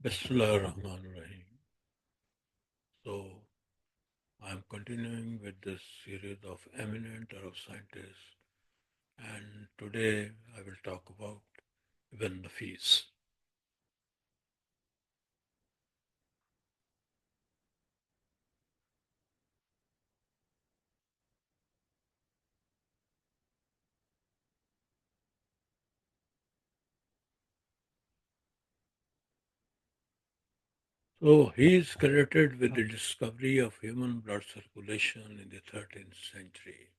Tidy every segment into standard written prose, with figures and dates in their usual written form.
Bismillahirrahmanirrahim. So, I'm continuing with this series of eminent Arab scientists, and today I will talk about Ibn Nafis. So, he is credited with the discovery of human blood circulation in the 13th century,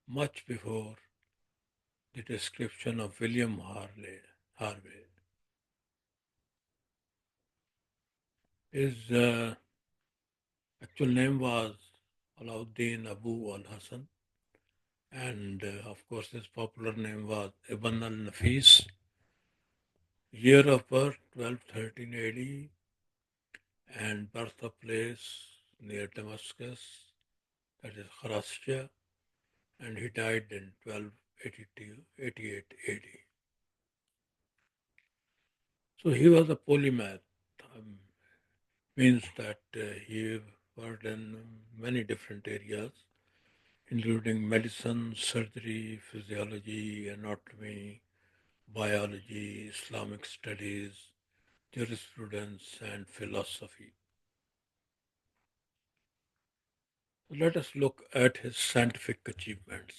much before the description of William Harvey. His actual name was Alauddin Abu al Hassan, and of course, his popular name was Ibn al Nafis. Year of birth 1213 AD, and birthplace near Damascus, that is Kharasja, and he died in 1288 AD. So he was a polymath, um, means that he worked in many different areas, including medicine, surgery, physiology, anatomy, biology, Islamic studies, jurisprudence, and philosophy. Let us look at his scientific achievements.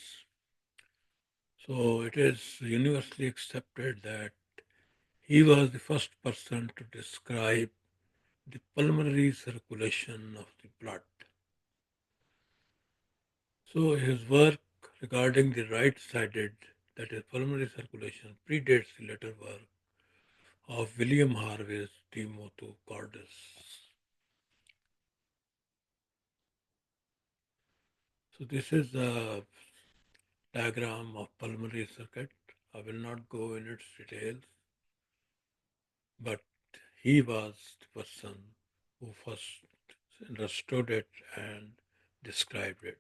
So it is universally accepted that he was the first person to describe the pulmonary circulation of the blood. So his work regarding the right-sided, that is pulmonary circulation, predates the later work of William Harvey's motu cordis. So this is a diagram of pulmonary circuit. I will not go in its details, but he was the person who first understood it and described it.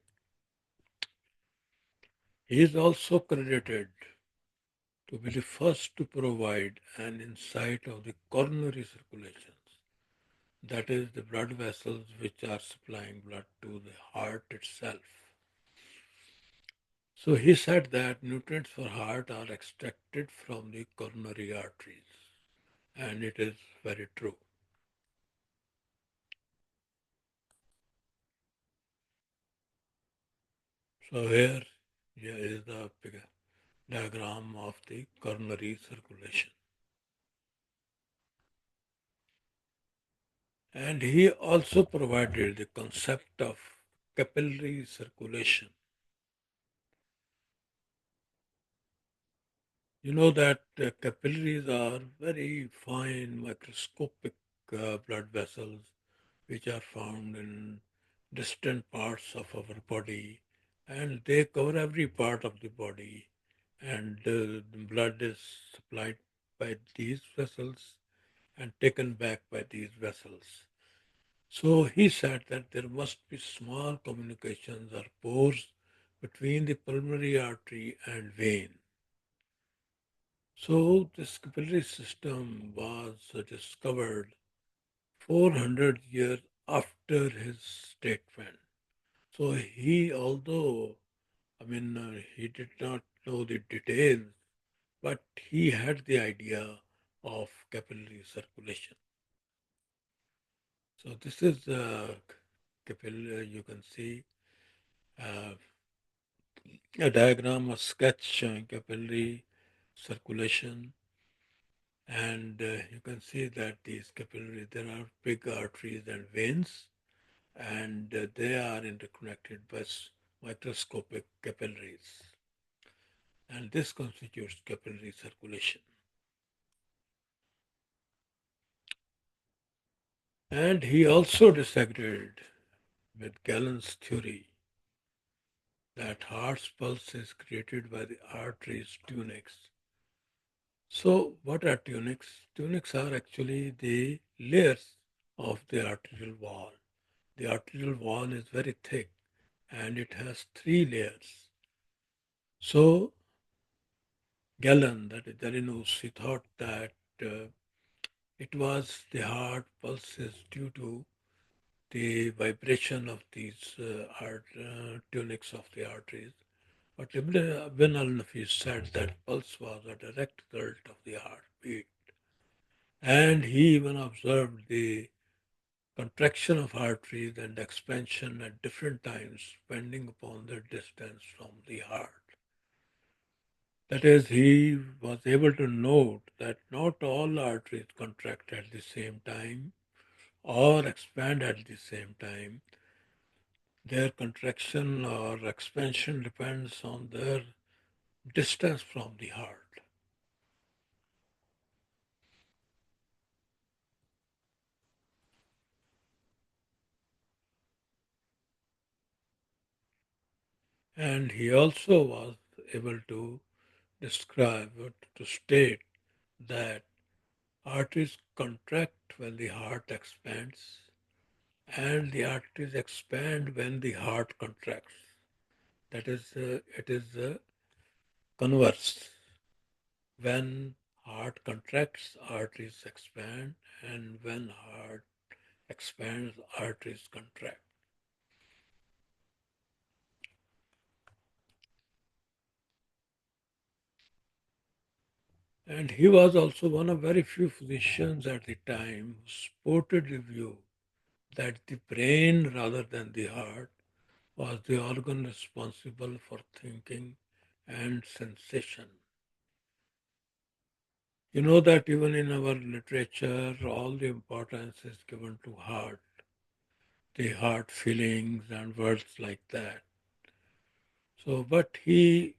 He is also credited to be the first to provide an insight of the coronary circulations, that is, the blood vessels which are supplying blood to the heart itself. So he said that nutrients for heart are extracted from the coronary arteries, and it is very true. So here is the diagram of the coronary circulation. And he also provided the concept of capillary circulation. You know that capillaries are very fine microscopic blood vessels which are found in distant parts of our body, and they cover every part of the body, and the blood is supplied by these vessels and taken back by these vessels. So he said that there must be small communications or pores between the pulmonary artery and vein. So this capillary system was discovered 400 years after his statement. So although he did not know the details, but he had the idea of capillary circulation. So this is capillary. You can see uh, a diagram, a sketch showing capillary circulation, and you can see that these capillary, there are big arteries and veins, and they are interconnected by microscopic capillaries, and this constitutes capillary circulation. And he also disagreed with Gallen's theory that heart's pulse is created by the arteries tunics. So, what are tunics? Tunics are actually the layers of the arterial wall. The arterial wall is very thick and it has three layers. So, Galen, that is Galenus, he thought that it was the heart pulses due to the vibration of these tunics of the arteries. But Ibn al-Nafis said that pulse was a direct result of the heartbeat. And he even observed the contraction of arteries and expansion at different times, depending upon their distance from the heart. That is, he was able to note that not all arteries contract at the same time or expand at the same time. Their contraction or expansion depends on their distance from the heart. And he also was able to describe or to state that arteries contract when the heart expands and the arteries expand when the heart contracts. That is, it is the converse. When heart contracts, arteries expand, and when heart expands, arteries contract. And he was also one of very few physicians at the time who supported the view that the brain rather than the heart was the organ responsible for thinking and sensation. You know that even in our literature, all the importance is given to heart, the heart feelings and words like that. So, but even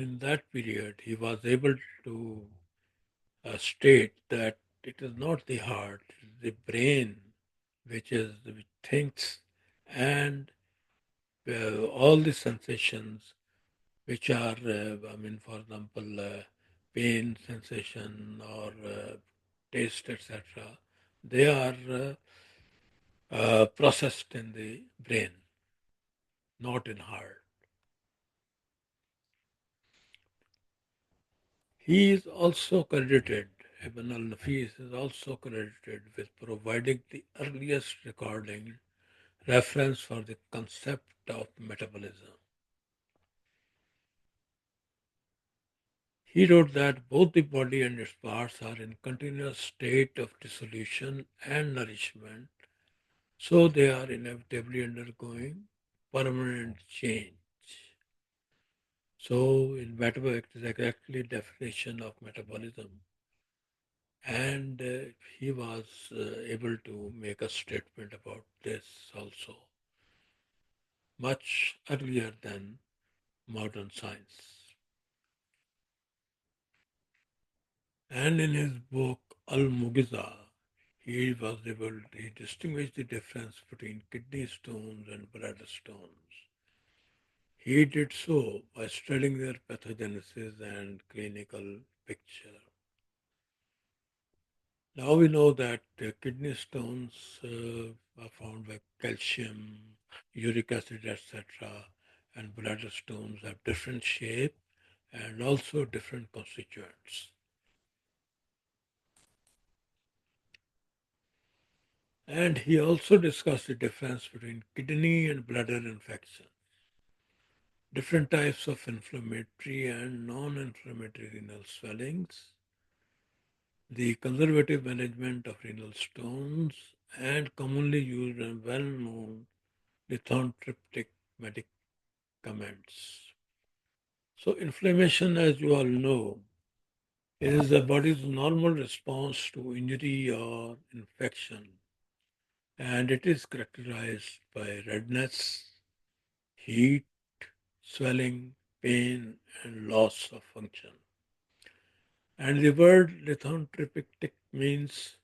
in that period, he was able to state that it is not the heart, it is the brain which thinks and all the sensations which are, for example, pain sensation or taste, etc. They are processed in the brain, not in heart. He is also credited, Ibn al-Nafis is also credited with providing the earliest recording reference for the concept of metabolism. He wrote that both the body and its parts are in continuous state of dissolution and nourishment, so they are inevitably undergoing permanent change. So in metabolic, it is exactly definition of metabolism. And he was able to make a statement about this also much earlier than modern science. And in his book Al-Mughza, he distinguished the difference between kidney stones and bladder stones. He did so by studying their pathogenesis and clinical picture. Now we know that kidney stones are found by calcium, uric acid, etc., and bladder stones have different shape and also different constituents. And he also discussed the difference between kidney and bladder infection, different types of inflammatory and non-inflammatory renal swellings, the conservative management of renal stones, and commonly used and well-known lithotriptic medicaments. So inflammation, as you all know, is the body's normal response to injury or infection, and it is characterized by redness, heat, swelling, pain, and loss of function. And the word lithotriptic means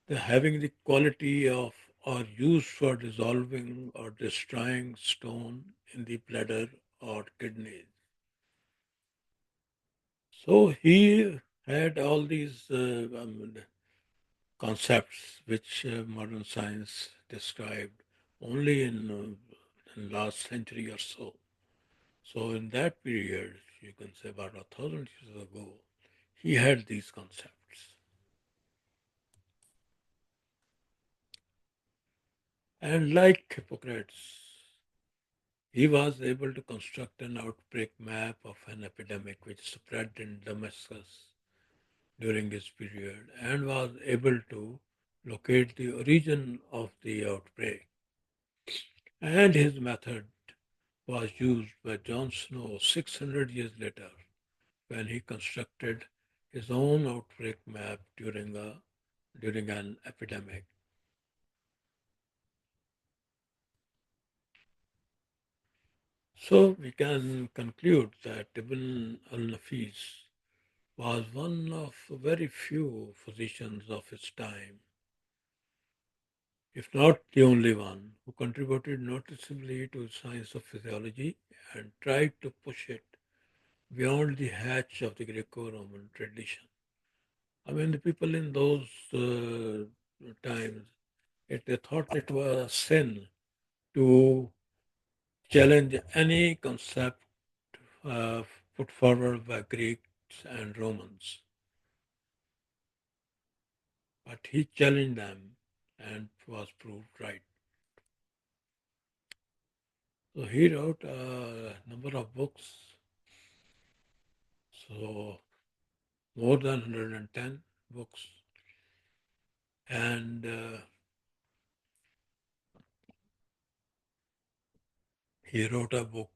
the having the quality of or used for dissolving or destroying stone in the bladder or kidneys. So he had all these concepts which modern science described only in last century or so. So in that period, you can say about 1,000 years ago, he had these concepts. And like Hippocrates, he was able to construct an outbreak map of an epidemic which spread in Damascus during his period and was able to locate the origin of the outbreak. And his method was used by John Snow 600 years later when he constructed his own outbreak map during an epidemic. So we can conclude that Ibn al-Nafis was one of very few physicians of his time, if not the only one, who contributed noticeably to the science of physiology and tried to push it beyond the hatch of the Greco-Roman tradition. I mean, the people in those times, they thought it was a sin to challenge any concept uh, put forward by Greeks and Romans. But he challenged them and was proved right. So he wrote a number of books, so more than 110 books. And he wrote a book,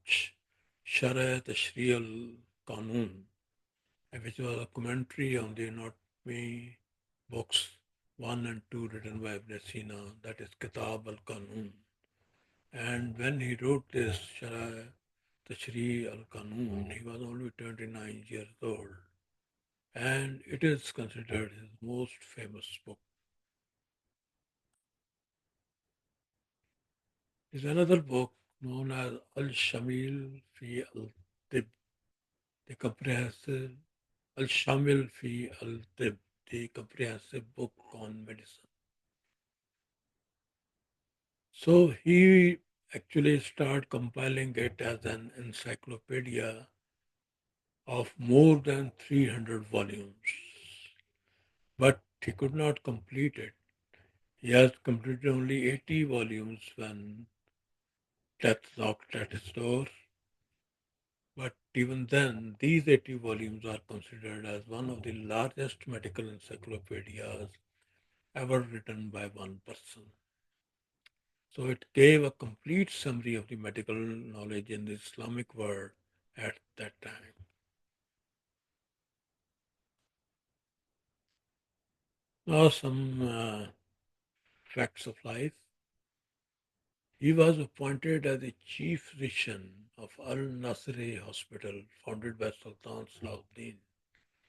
Sharh Tashri al-Qanun, which was a commentary on the anatomy books 1 and 2 written by Ibn Sina, that is Kitab al-Qanun. And when he wrote this Sharh Tashri al-Qanun, he was only 29 years old. And it is considered his most famous book. There's another book known as Al-Shamil fi al-Tib, the comprehensive Al-Shamil fi al-Tib, the comprehensive book on medicine. So he actually started compiling it as an encyclopedia of more than 300 volumes. But he could not complete it. He has completed only 80 volumes when death knocked at his door. But even then, these 80 volumes are considered as one of the largest medical encyclopedias ever written by one person. So it gave a complete summary of the medical knowledge in the Islamic world at that time. Now, some facts of life. He was appointed as the chief physician of al-Nasri Hospital, founded by Sultan Salahuddin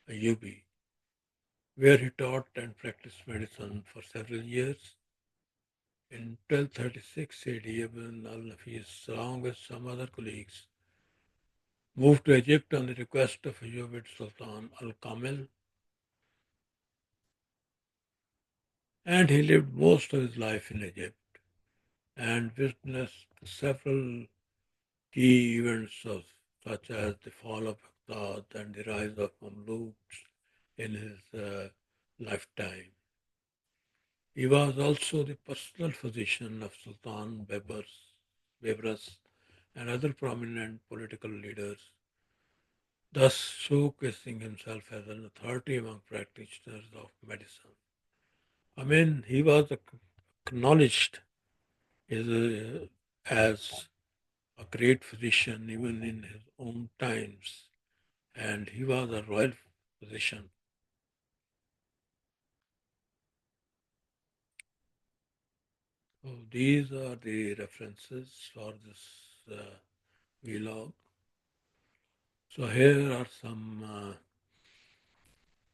Ayyubi, where he taught and practiced medicine for several years. In 1236 AD, Ibn al-Nafis, along with some other colleagues, moved to Egypt on the request of Ayyubid Sultan al-Kamil, and he lived most of his life in Egypt and witnessed several key events such as the fall of Baghdad and the rise of Mamluks in his lifetime. He was also the personal physician of Sultan Baybars and other prominent political leaders, thus showcasing himself as an authority among practitioners of medicine. I mean, he was acknowledged as a great physician even in his own times, and he was a royal physician. So these are the references for this vlog. So here are some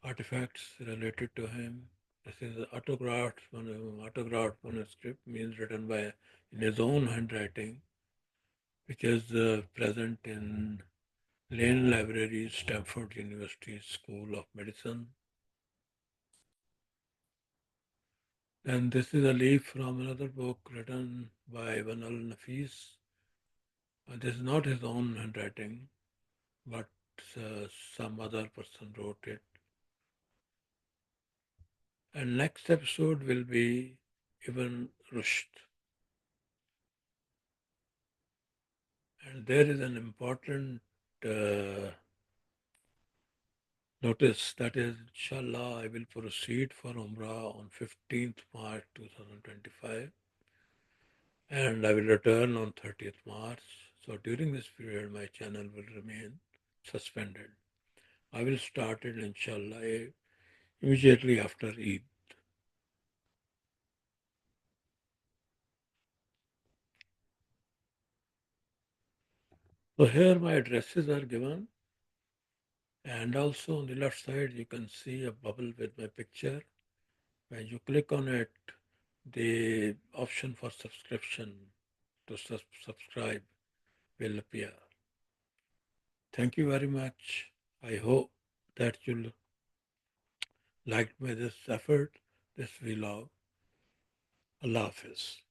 artifacts related to him. This is an autographed manuscript, means written by in his own handwriting, which is present in Lane Library, Stanford University School of Medicine. And this is a leaf from another book written by Ibn al-Nafis. This is not his own handwriting, but some other person wrote it. And next episode will be Ibn Rushd. And there is an important uh, notice that is, inshallah, I will proceed for Umrah on 15th March 2025 and I will return on 30th March. So during this period, my channel will remain suspended. I will start it, inshallah, immediately after Eid. So here my addresses are given, and also on the left side you can see a bubble with my picture. When you click on it, the option for subscription to subscribe will appear. Thank you very much. I hope that you liked my this effort, this vlog. Allah Hafiz.